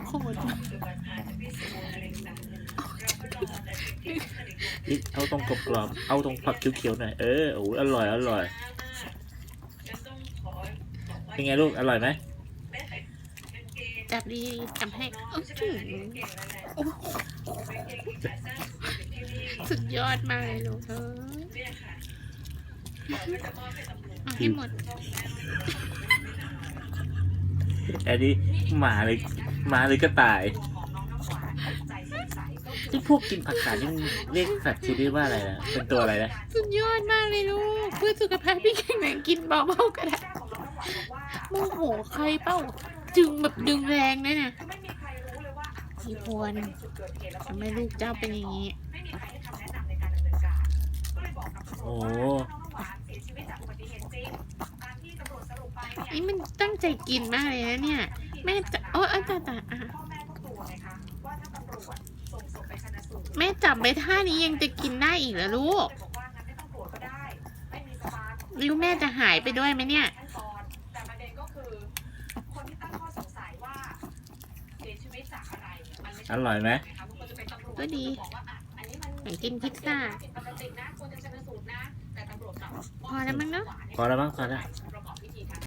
โคตรเอาตรงกรอบๆเอาตรงผักเขียวๆหน่อยโอ้อร่อยอร่อยเป็นไงลูกอร่อยไหมจับดีจับให้โอ้โหสุดยอดมากเลยลูกเอาให้หมดอันนี้หมาเลยก็ตายที่พวกกินผักกาดนี่เรียกสัตว์ชนิดว่าอะไรนะเป็นตัวอะไรนะสุดยอดมากเลยลูกเพื่อสุขภาพพี่แข็งแรงกินเบาๆก็ได้โมโหใครเป้าจึงแบบดึงแรงนะเนี่ยพี่พวนทำไมลูกเจ้าเป็นอย่างนี้โอ้นี่มันตั้งใจกินมากเลยนะเนี่ยแม่จะโอ๊ยตาแม่จับไปท่านี้ยังจะกินได้อีกเหรอลูกริ้วแม่จะหายไปด้วยไหมเนี่ยอร่อยไหมก็ดีอยากกินพิซซ่าพอแล้วมั้งเนาะพอแล้วมั้งพอแล้ว